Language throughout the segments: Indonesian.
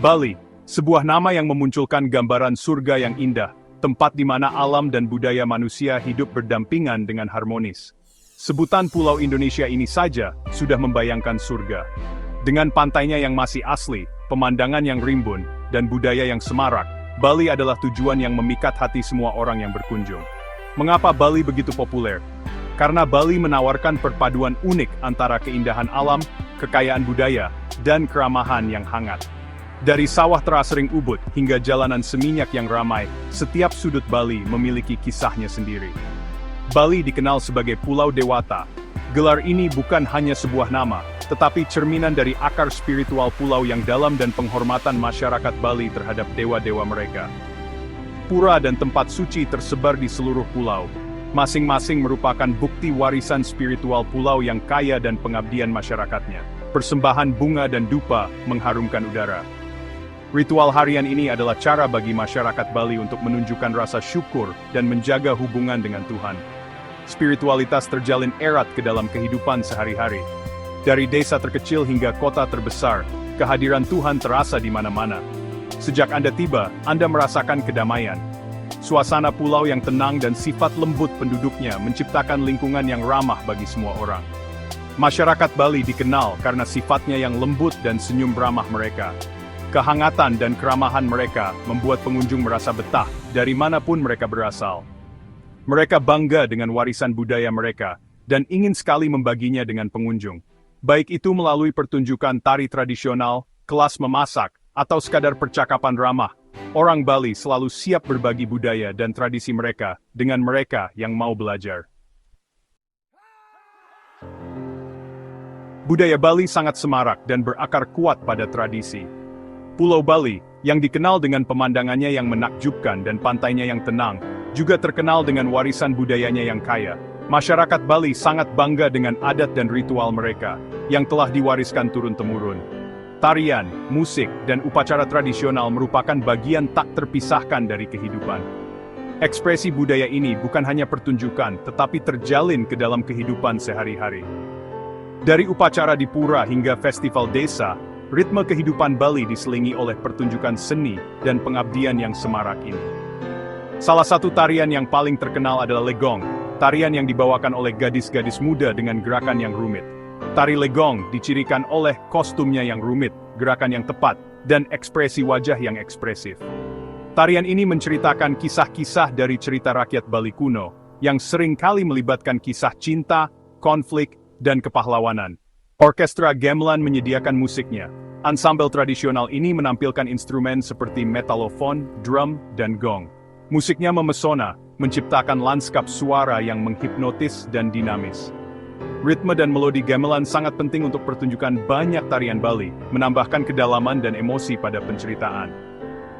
Bali, sebuah nama yang memunculkan gambaran surga yang indah, tempat di mana alam dan budaya manusia hidup berdampingan dengan harmonis. Sebutan Pulau Indonesia ini saja sudah membayangkan surga. Dengan pantainya yang masih asli, pemandangan yang rimbun, dan budaya yang semarak, Bali adalah tujuan yang memikat hati semua orang yang berkunjung. Mengapa Bali begitu populer? Karena Bali menawarkan perpaduan unik antara keindahan alam, kekayaan budaya, dan keramahan yang hangat. Dari sawah terasering Ubud hingga jalanan seminyak yang ramai, setiap sudut Bali memiliki kisahnya sendiri. Bali dikenal sebagai Pulau Dewata. Gelar ini bukan hanya sebuah nama, tetapi cerminan dari akar spiritual pulau yang dalam dan penghormatan masyarakat Bali terhadap dewa-dewa mereka. Pura dan tempat suci tersebar di seluruh pulau. Masing-masing merupakan bukti warisan spiritual pulau yang kaya dan pengabdian masyarakatnya. Persembahan bunga dan dupa mengharumkan udara. Ritual harian ini adalah cara bagi masyarakat Bali untuk menunjukkan rasa syukur dan menjaga hubungan dengan Tuhan. Spiritualitas terjalin erat ke dalam kehidupan sehari-hari. Dari desa terkecil hingga kota terbesar, kehadiran Tuhan terasa di mana-mana. Sejak Anda tiba, Anda merasakan kedamaian. Suasana pulau yang tenang dan sifat lembut penduduknya menciptakan lingkungan yang ramah bagi semua orang. Masyarakat Bali dikenal karena sifatnya yang lembut dan senyum ramah mereka. Kehangatan dan keramahan mereka membuat pengunjung merasa betah dari manapun mereka berasal. Mereka bangga dengan warisan budaya mereka dan ingin sekali membaginya dengan pengunjung. Baik itu melalui pertunjukan tari tradisional, kelas memasak, atau sekadar percakapan ramah. Orang Bali selalu siap berbagi budaya dan tradisi mereka dengan mereka yang mau belajar. Budaya Bali sangat semarak dan berakar kuat pada tradisi. Pulau Bali, yang dikenal dengan pemandangannya yang menakjubkan dan pantainya yang tenang, juga terkenal dengan warisan budayanya yang kaya. Masyarakat Bali sangat bangga dengan adat dan ritual mereka, yang telah diwariskan turun-temurun. Tarian, musik, dan upacara tradisional merupakan bagian tak terpisahkan dari kehidupan. Ekspresi budaya ini bukan hanya pertunjukan, tetapi terjalin ke dalam kehidupan sehari-hari. Dari upacara di pura hingga festival desa, ritme kehidupan Bali diselingi oleh pertunjukan seni dan pengabdian yang semarak ini. Salah satu tarian yang paling terkenal adalah Legong, tarian yang dibawakan oleh gadis-gadis muda dengan gerakan yang rumit. Tari Legong dicirikan oleh kostumnya yang rumit, gerakan yang tepat, dan ekspresi wajah yang ekspresif. Tarian ini menceritakan kisah-kisah dari cerita rakyat Bali kuno, yang sering kali melibatkan kisah cinta, konflik, dan kepahlawanan. Orkestra gamelan menyediakan musiknya. Ansambel tradisional ini menampilkan instrumen seperti metalofon, drum, dan gong. Musiknya memesona, menciptakan lanskap suara yang menghipnotis dan dinamis. Ritme dan melodi gamelan sangat penting untuk pertunjukan banyak tarian Bali, menambahkan kedalaman dan emosi pada penceritaan.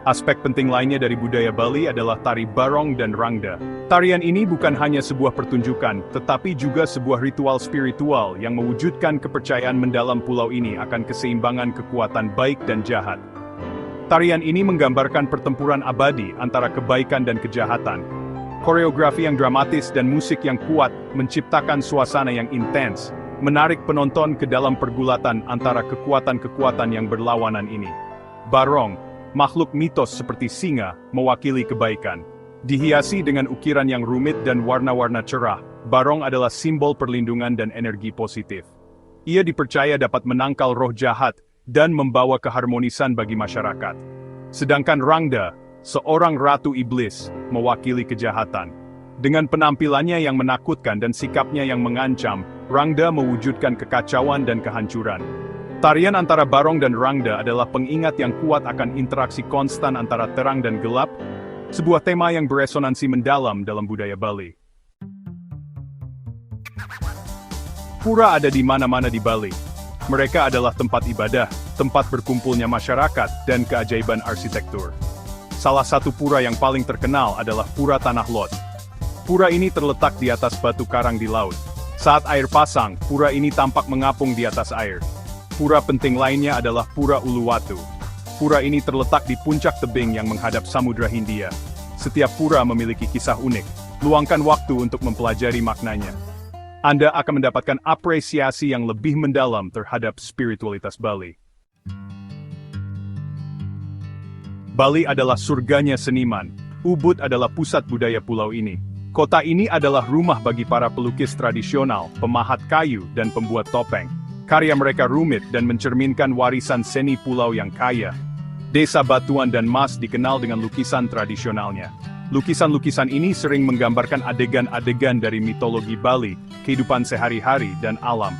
Aspek penting lainnya dari budaya Bali adalah tari barong dan rangda. Tarian ini bukan hanya sebuah pertunjukan, tetapi juga sebuah ritual spiritual yang mewujudkan kepercayaan mendalam pulau ini akan keseimbangan kekuatan baik dan jahat. Tarian ini menggambarkan pertempuran abadi antara kebaikan dan kejahatan. Koreografi yang dramatis dan musik yang kuat menciptakan suasana yang intens, menarik penonton ke dalam pergulatan antara kekuatan-kekuatan yang berlawanan ini. Barong, makhluk mitos seperti singa, mewakili kebaikan. Dihiasi dengan ukiran yang rumit dan warna-warna cerah, barong adalah simbol perlindungan dan energi positif. Ia dipercaya dapat menangkal roh jahat dan membawa keharmonisan bagi masyarakat. Sedangkan rangda, seorang ratu iblis, mewakili kejahatan. Dengan penampilannya yang menakutkan dan sikapnya yang mengancam, rangda mewujudkan kekacauan dan kehancuran. Tarian antara barong dan rangda adalah pengingat yang kuat akan interaksi konstan antara terang dan gelap, sebuah tema yang beresonansi mendalam dalam budaya Bali. Pura ada di mana-mana di Bali. Mereka adalah tempat ibadah, tempat berkumpulnya masyarakat, dan keajaiban arsitektur. Salah satu pura yang paling terkenal adalah Pura Tanah Lot. Pura ini terletak di atas batu karang di laut. Saat air pasang, pura ini tampak mengapung di atas air. Pura penting lainnya adalah Pura Uluwatu. Pura ini terletak di puncak tebing yang menghadap Samudra Hindia. Setiap pura memiliki kisah unik. Luangkan waktu untuk mempelajari maknanya. Anda akan mendapatkan apresiasi yang lebih mendalam terhadap spiritualitas Bali. Bali adalah surganya seniman. Ubud adalah pusat budaya pulau ini. Kota ini adalah rumah bagi para pelukis tradisional, pemahat kayu, dan pembuat topeng. Karya mereka rumit dan mencerminkan warisan seni pulau yang kaya. Desa Batuan dan Mas dikenal dengan lukisan tradisionalnya. Lukisan-lukisan ini sering menggambarkan adegan-adegan dari mitologi Bali, kehidupan sehari-hari, dan alam.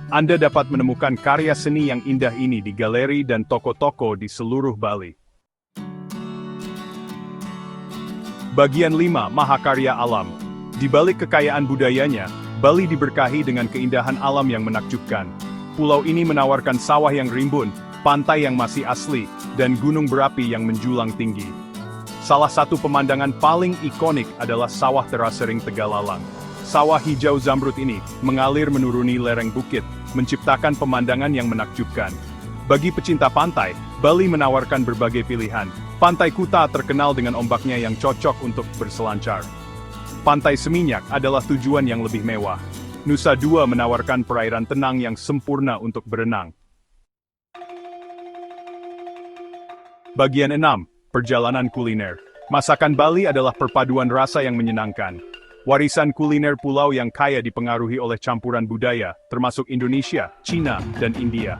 Anda dapat menemukan karya seni yang indah ini di galeri dan toko-toko di seluruh Bali. Bagian 5. Mahakarya Alam. Di balik kekayaan budayanya, Bali diberkahi dengan keindahan alam yang menakjubkan. Pulau ini menawarkan sawah yang rimbun, pantai yang masih asli, dan gunung berapi yang menjulang tinggi. Salah satu pemandangan paling ikonik adalah sawah terasering Tegalalang. Sawah hijau zamrud ini mengalir menuruni lereng bukit, menciptakan pemandangan yang menakjubkan. Bagi pecinta pantai, Bali menawarkan berbagai pilihan. Pantai Kuta terkenal dengan ombaknya yang cocok untuk berselancar. Pantai Seminyak adalah tujuan yang lebih mewah. Nusa Dua menawarkan perairan tenang yang sempurna untuk berenang. Bagian 6. Perjalanan kuliner. Masakan Bali adalah perpaduan rasa yang menyenangkan. Warisan kuliner pulau yang kaya dipengaruhi oleh campuran budaya, termasuk Indonesia, Cina, dan India.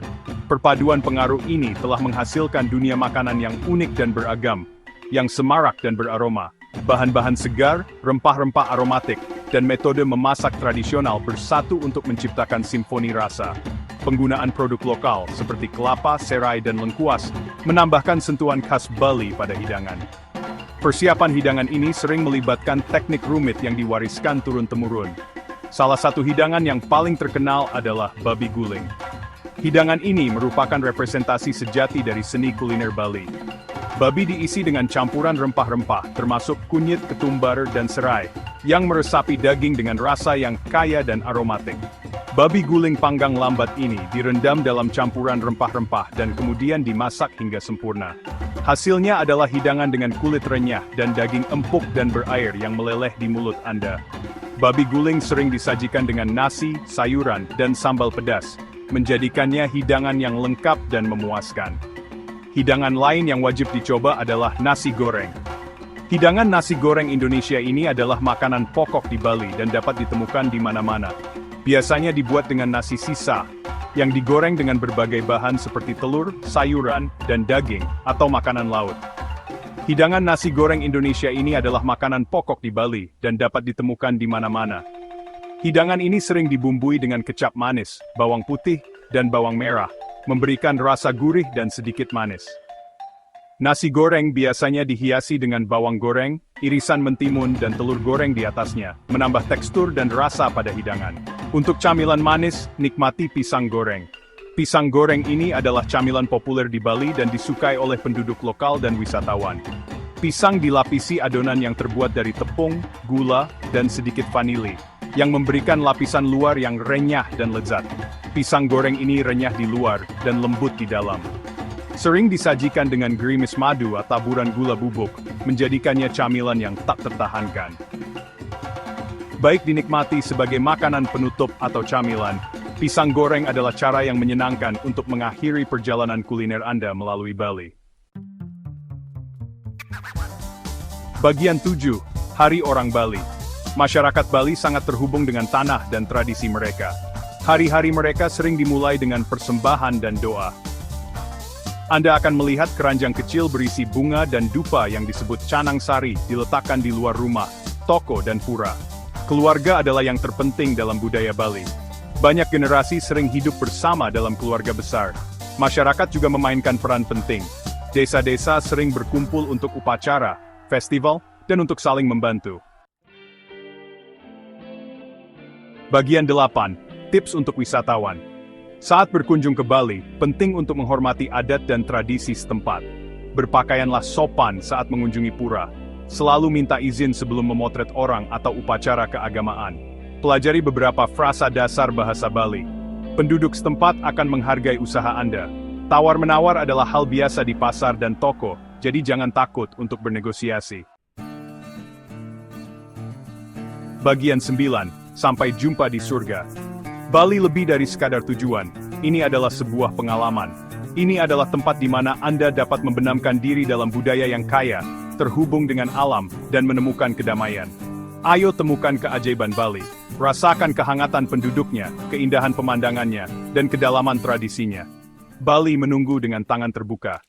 Perpaduan pengaruh ini telah menghasilkan dunia makanan yang unik dan beragam, yang semarak dan beraroma. Bahan-bahan segar, rempah-rempah aromatik, dan metode memasak tradisional bersatu untuk menciptakan simfoni rasa. Penggunaan produk lokal seperti kelapa, serai, dan lengkuas menambahkan sentuhan khas Bali pada hidangan. Persiapan hidangan ini sering melibatkan teknik rumit yang diwariskan turun-temurun. Salah satu hidangan yang paling terkenal adalah babi guling. Hidangan ini merupakan representasi sejati dari seni kuliner Bali. Babi diisi dengan campuran rempah-rempah, termasuk kunyit, ketumbar, dan serai, yang meresapi daging dengan rasa yang kaya dan aromatik. Babi guling panggang lambat ini direndam dalam campuran rempah-rempah dan kemudian dimasak hingga sempurna. Hasilnya adalah hidangan dengan kulit renyah dan daging empuk dan berair yang meleleh di mulut Anda. Babi guling sering disajikan dengan nasi, sayuran, dan sambal pedas, menjadikannya hidangan yang lengkap dan memuaskan. Hidangan lain yang wajib dicoba adalah nasi goreng. Hidangan nasi goreng Indonesia ini adalah makanan pokok di Bali dan dapat ditemukan di mana-mana. Biasanya dibuat dengan nasi sisa, yang digoreng dengan berbagai bahan seperti telur, sayuran, dan daging, atau makanan laut. Hidangan nasi goreng Indonesia ini adalah makanan pokok di Bali dan dapat ditemukan di mana-mana. Hidangan ini sering dibumbui dengan kecap manis, bawang putih, dan bawang merah, memberikan rasa gurih dan sedikit manis. Nasi goreng biasanya dihiasi dengan bawang goreng, irisan mentimun, dan telur goreng di atasnya, menambah tekstur dan rasa pada hidangan. Untuk camilan manis, nikmati pisang goreng. Pisang goreng ini adalah camilan populer di Bali dan disukai oleh penduduk lokal dan wisatawan. Pisang dilapisi adonan yang terbuat dari tepung, gula, dan sedikit vanili, yang memberikan lapisan luar yang renyah dan lezat. Pisang goreng ini renyah di luar dan lembut di dalam. Sering disajikan dengan gerimis madu atau taburan gula bubuk, menjadikannya camilan yang tak tertahankan. Baik dinikmati sebagai makanan penutup atau camilan, pisang goreng adalah cara yang menyenangkan untuk mengakhiri perjalanan kuliner Anda melalui Bali. Bagian 7. Hari Orang Bali. Masyarakat Bali sangat terhubung dengan tanah dan tradisi mereka. Hari-hari mereka sering dimulai dengan persembahan dan doa. Anda akan melihat keranjang kecil berisi bunga dan dupa yang disebut canang sari diletakkan di luar rumah, toko, dan pura. Keluarga adalah yang terpenting dalam budaya Bali. Banyak generasi sering hidup bersama dalam keluarga besar. Masyarakat juga memainkan peran penting. Desa-desa sering berkumpul untuk upacara, festival, dan untuk saling membantu. Bagian 8. Tips untuk wisatawan. Saat berkunjung ke Bali, penting untuk menghormati adat dan tradisi setempat. Berpakaianlah sopan saat mengunjungi pura. Selalu minta izin sebelum memotret orang atau upacara keagamaan. Pelajari beberapa frasa dasar bahasa Bali. Penduduk setempat akan menghargai usaha Anda. Tawar-menawar adalah hal biasa di pasar dan toko, jadi jangan takut untuk bernegosiasi. Bagian 9. Sampai jumpa di surga. Bali lebih dari sekadar tujuan, ini adalah sebuah pengalaman. Ini adalah tempat di mana Anda dapat membenamkan diri dalam budaya yang kaya, terhubung dengan alam, dan menemukan kedamaian. Ayo temukan keajaiban Bali. Rasakan kehangatan penduduknya, keindahan pemandangannya, dan kedalaman tradisinya. Bali menunggu dengan tangan terbuka.